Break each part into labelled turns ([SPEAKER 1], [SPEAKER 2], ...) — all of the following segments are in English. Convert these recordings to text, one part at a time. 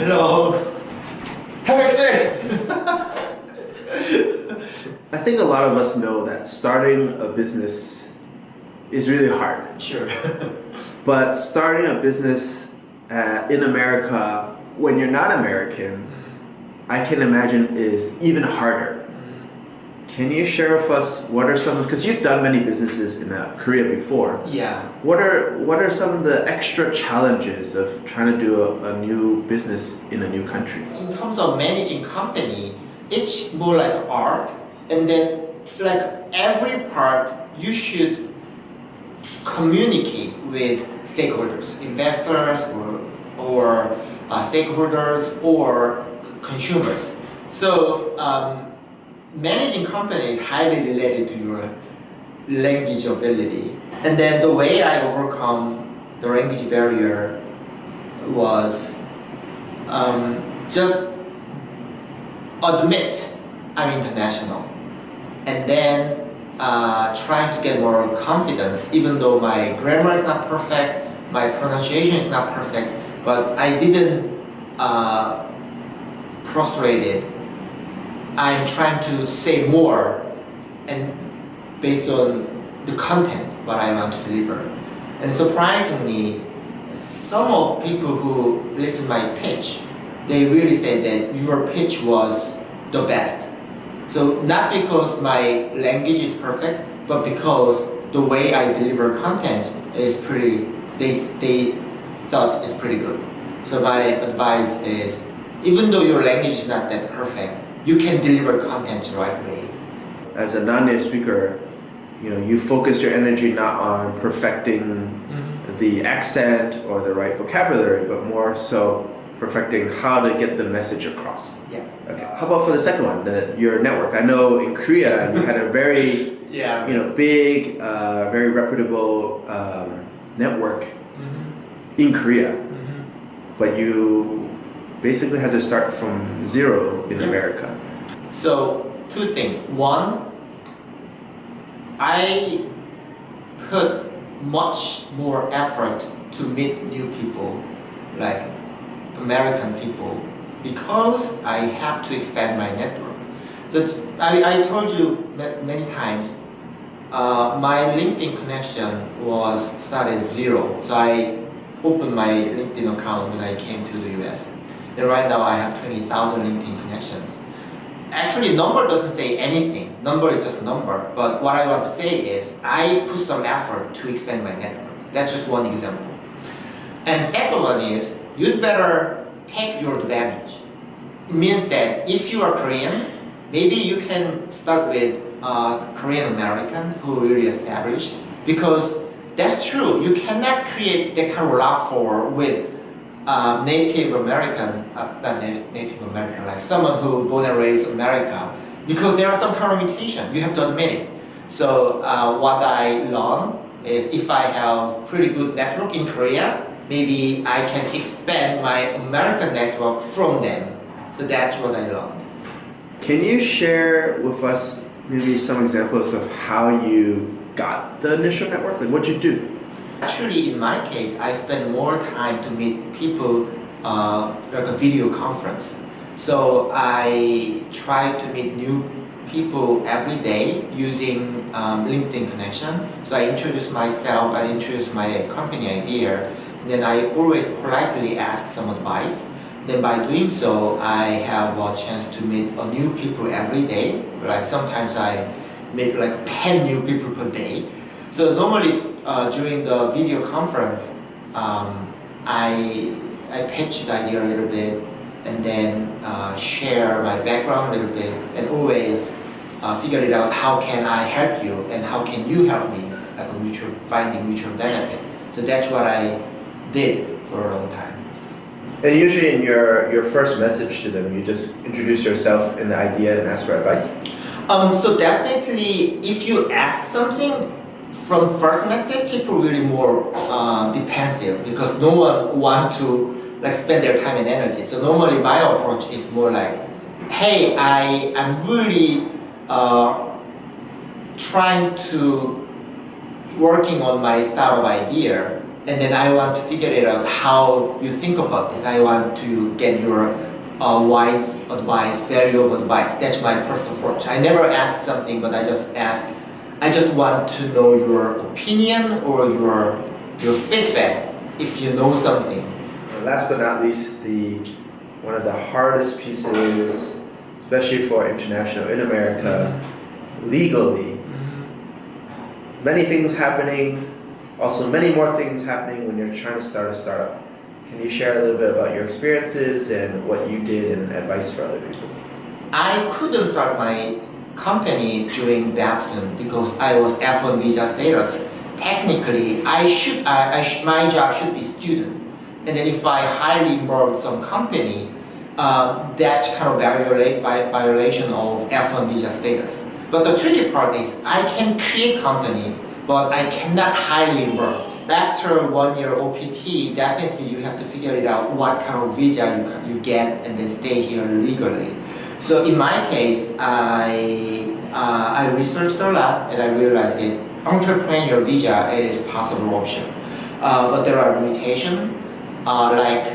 [SPEAKER 1] Hello. Have experience.
[SPEAKER 2] I think a lot of us know that starting a business is really hard.
[SPEAKER 1] Sure.
[SPEAKER 2] But starting a business in America, when you're not American, I can imagine is even harder. Can you share with us what are some, because you've done many businesses in Korea before.
[SPEAKER 1] Yeah.
[SPEAKER 2] What are some of the extra challenges of trying to do a new business in a new country?
[SPEAKER 1] In terms of managing company, it's more like art, and then like every part you should communicate with stakeholders, investors or stakeholders or consumers. So managing company is highly related to your language ability. And then the way I overcome the language barrier was just admit I'm international, and then trying to get more confidence, even though my grammar is not perfect, my pronunciation is not perfect, but I didn't prostrate it. I'm trying to say more and based on the content what I want to deliver. And surprisingly, some of people who listen my pitch, they really say that your pitch was the best. So not because my language is perfect, but because the way I deliver content is pretty, they thought is pretty good. So my advice is, even though your language is not that perfect, you can deliver content the right way.
[SPEAKER 2] As a non-native speaker, you focus your energy not on perfecting the accent or the right vocabulary, but more so perfecting how to get the message across.
[SPEAKER 1] Yeah.
[SPEAKER 2] Okay. How about for the second one, your network? I know in Korea you had a very, big, very reputable network in Korea, but you basically had to start from zero in America.
[SPEAKER 1] So two things. One, I put much more effort to meet new people, like American people, because I have to expand my network. So I told you many times, my LinkedIn connection was started zero. So I opened my LinkedIn account when I came to the US. And right now I have 20,000 LinkedIn connections. Actually, number doesn't say anything. Number is just a number. But what I want to say is, I put some effort to expand my network. That's just one example. And second one is, you'd better take your advantage. It means that if you are Korean, maybe you can start with a Korean American who really established, because that's true. You cannot create that kind of rapport with Native American, not Native American, like someone who born and raised America, because there are some kind of limitation. You have to admit it. So what I learned is, if I have pretty good network in Korea, maybe I can expand my American network from them. So that's what I learned.
[SPEAKER 2] Can you share with us maybe some examples of how you got the initial network? Like, what'd you do?
[SPEAKER 1] Actually, in my case, I spend more time to meet people like a video conference. So I try to meet new people every day using LinkedIn connection. So I introduce myself, I introduce my company idea, and then I always politely ask some advice. Then by doing so, I have a chance to meet new people every day. Like sometimes I meet like 10 new people per day. So normally during the video conference, I pitch the idea a little bit, and then share my background a little bit, and always figure it out, how can I help you and how can you help me, like finding mutual benefit. So that's what I did for a long time.
[SPEAKER 2] And usually in your first message to them, you just introduce yourself and the idea and ask for advice?
[SPEAKER 1] So definitely, if you ask something from first message, people really more defensive, because no one want to like spend their time and energy. So normally my approach is more like, hey, I'm really trying to working on my startup idea, And then I want to figure it out how you think about this. I want to get your wise advice, valuable advice. That's my personal approach. I never ask something, but I just want to know your opinion or your feedback if you know something.
[SPEAKER 2] Last but not least, one of the hardest pieces, especially for international in America, legally. Many things happening, also many more things happening when you're trying to start a startup. Can you share a little bit about your experiences and what you did and advice for other people?
[SPEAKER 1] I couldn't start my company during Babson because I was F1 visa status. Technically, my job should be student. And then if I highly involve some company, that's kind of violation of F1 visa status. But the tricky part is I can create company, but I cannot highly involve. After 1 year OPT, definitely you have to figure it out what kind of visa you get and then stay here legally. So in my case, I researched a lot and I realized that entrepreneur visa is a possible option. But there are limitations, like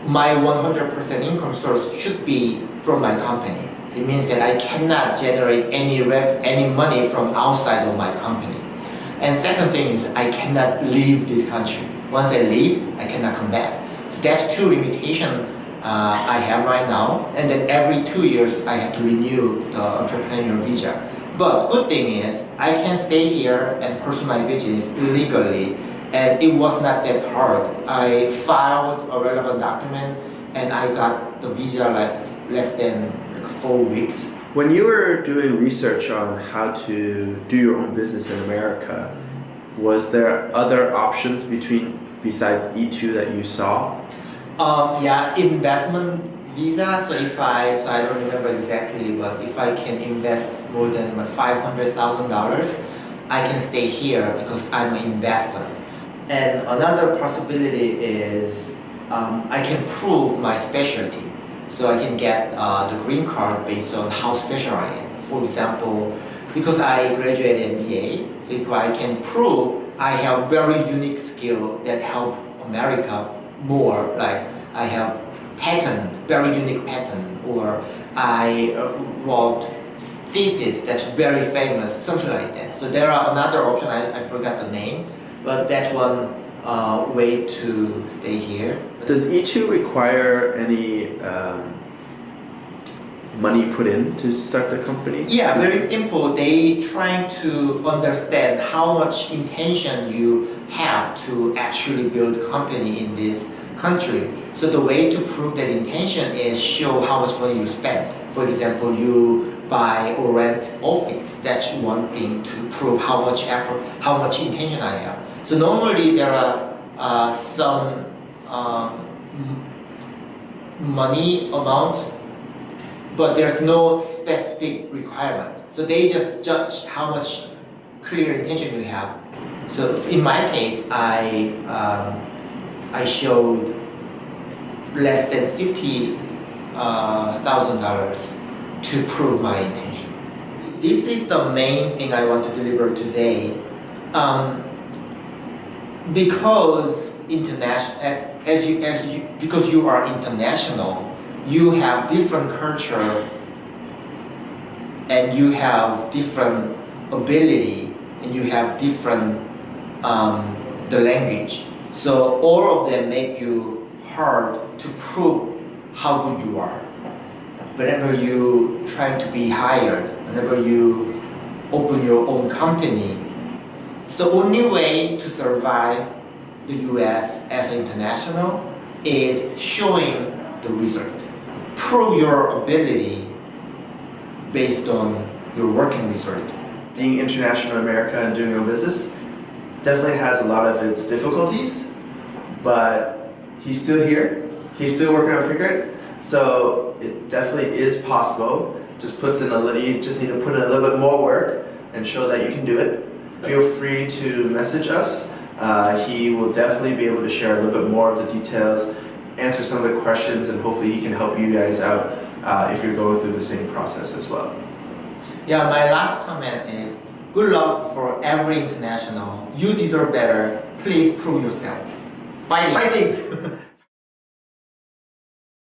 [SPEAKER 1] my 100% income source should be from my company. It means that I cannot generate any money from outside of my company. And second thing is I cannot leave this country. Once I leave, I cannot come back. So that's two limitations I have right now. And then every 2 years, I have to renew the entrepreneur visa. But good thing is I can stay here and pursue my business legally. And it was not that hard. I filed a relevant document and I got the visa like less than 4 weeks.
[SPEAKER 2] When you were doing research on how to do your own business in America, was there other options besides E2 that you saw?
[SPEAKER 1] Yeah, investment visa. So I don't remember exactly, but if I can invest more than $500,000, I can stay here because I'm an investor. And another possibility is I can prove my specialty. So I can get the green card based on how special I am. For example, because I graduated MBA, so if I can prove I have very unique skill that help America more, like I have very unique patent, or I wrote thesis that's very famous, something like that. So there are another option, I forgot the name, but that's one way to stay here.
[SPEAKER 2] Does E2 require any money put in to start the company?
[SPEAKER 1] Yeah, very simple. They trying to understand how much intention you have to actually build a company in this country. So the way to prove that intention is show how much money you spend. For example, you buy or rent office. That's one thing to prove how much effort, how much intention I have. So normally there are some money amount, but there's no specific requirement. So they just judge how much clear intention you have. So in my case, I showed less than $50,000 to prove my intention. This is the main thing I want to deliver today. Because because you are international, you have different culture and you have different ability and you have different the language. So all of them make you hard to prove how good you are. Whenever you try to be hired, whenever you open your own company, the only way to survive the US as an international is showing the result. Prove your ability based on your working result.
[SPEAKER 2] Being international in America and doing your own business definitely has a lot of its difficulties, but he's still here. He's still working on Pikurate, so it definitely is possible. You just need to put in a little bit more work and show that you can do it. Feel free to message us. He will definitely be able to share a little bit more of the details, answer some of the questions, and hopefully he can help you guys out if you're going through the same process as well.
[SPEAKER 1] Yeah, my last comment is Good luck for every international. You deserve better. Please prove yourself. Fighting!
[SPEAKER 2] Fighting!